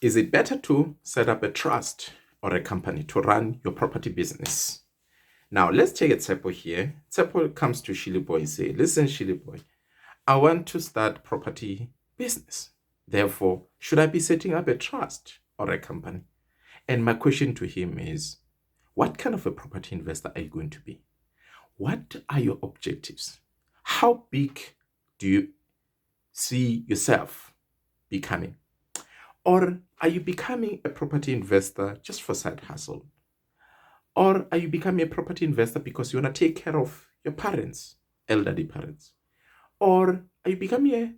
Is it better to set up a trust or a company to run your property business? Now, let's take a Tsepo here. Tsepo comes to Shili Boy and say, listen, Shili Boy, I want to start property business. Therefore, should I be setting up a trust or a company? And my question to him is, what kind of a property investor are you going to be? What are your objectives? How big do you see yourself becoming? Or are you becoming a property investor just for side hustle? Or are you becoming a property investor because you want to take care of your parents, elderly parents? Or are you becoming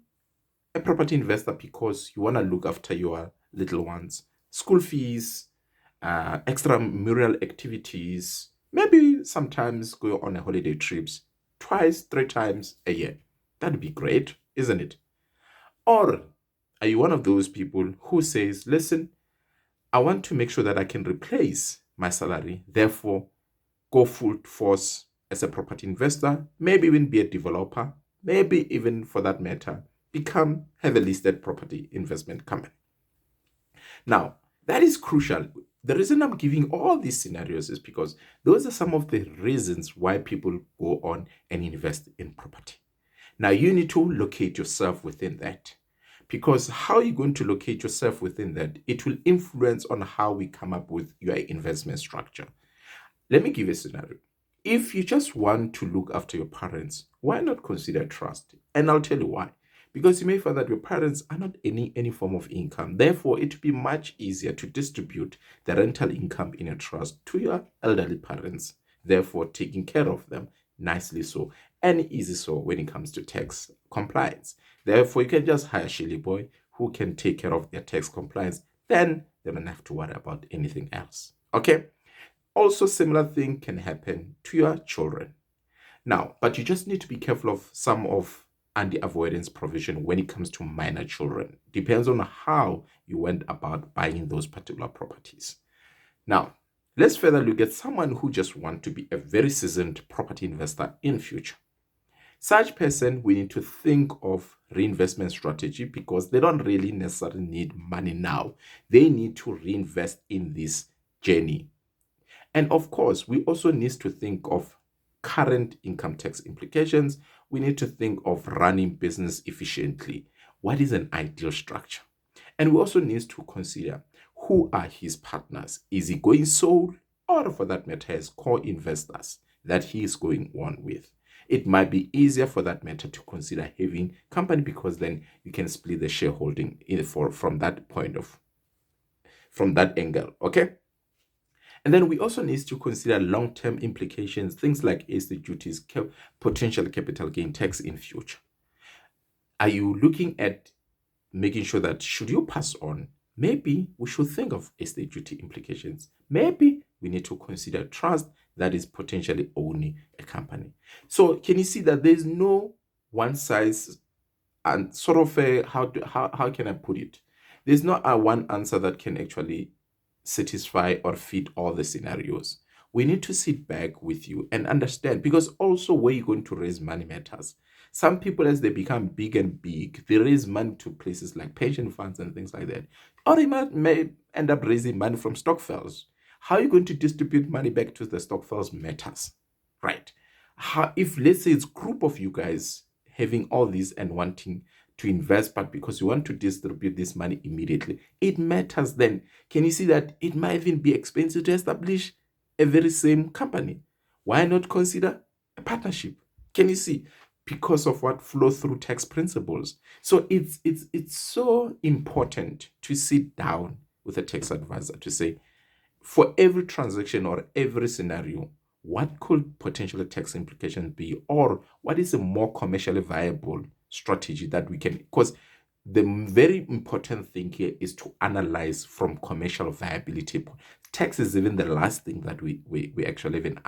a property investor because you want to look after your little ones, school fees, extramural activities, maybe sometimes go on a holiday trips twice, 3 times a year? That'd be great, isn't it? Or are you one of those people who says, listen, I want to make sure that I can replace my salary, therefore go full force as a property investor, maybe even be a developer, maybe even for that matter, have a listed property investment company. Now, that is crucial. The reason I'm giving all these scenarios is because those are some of the reasons why people go on and invest in property. Now, you need to locate yourself within that, because how you're going to locate yourself within that, it will influence on how we come up with your investment structure. Let me give you a scenario. If you just want to look after your parents, why not consider trust? And I'll tell you why. Because you may find that your parents are not any form of income. Therefore, it will be much easier to distribute the rental income in a trust to your elderly parents, therefore taking care of them nicely so and easy so when it comes to tax compliance. Therefore, you can just hire Shilly Boy who can take care of their tax compliance. Then they don't have to worry about anything else. Okay? Also, similar thing can happen to your children. Now, but you just need to be careful of some of anti-avoidance provision when it comes to minor children. Depends on how you went about buying those particular properties. Now, let's further look at someone who just want to be a very seasoned property investor in future. Such person, we need to think of reinvestment strategy because they don't really necessarily need money now. They need to reinvest in this journey. And of course, we also need to think of current income tax implications. We need to think of running business efficiently. What is an ideal structure? And we also need to consider who are his partners. Is he going sole, or for that matter, as co-investors that he is going on with? It might be easier for that matter to consider having company because then you can split the shareholding from that angle. Okay. And then we also need to consider long-term implications, things like estate duties, potential capital gain tax in future. Are you looking at making sure that should you pass on, maybe we should think of estate duty implications. Maybe we need to consider trust that is potentially owning a company. So can you see that there's no one size and sort of how can I put it? There's not a one answer that can actually satisfy or fit all the scenarios. We need to sit back with you and understand, because also where you're going to raise money matters. Some people, as they become big and big, they raise money to places like pension funds and things like that. Or they may end up raising money from stokvels. How are you going to distribute money back to the stokvels matters, right? If let's say it's a group of you guys having all these and wanting to invest, but because you want to distribute this money immediately, it matters then. Can you see that it might even be expensive to establish a very same company? Why not consider a partnership? Can you see? Because of what flow through tax principles. So it's so important to sit down with a tax advisor to say, for every transaction or every scenario, what could potential tax implications be, or what is a more commercially viable strategy that we can, because the very important thing here is to analyze from commercial viability. Tax is even the last thing that we actually even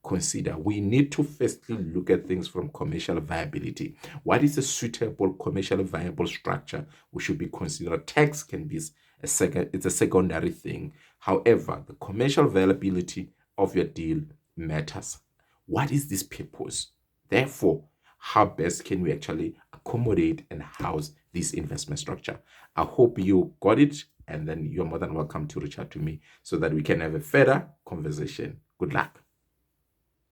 consider. We need to firstly look at things from commercial viability. What is a suitable commercially viable structure we should be considered? Tax can be it's a secondary thing. However, the commercial viability of your deal matters. What is this purpose? Therefore, how best can we actually accommodate and house this investment structure? I hope you got it. and then you're more than welcome to reach out to me so that we can have a further conversation. Good luck.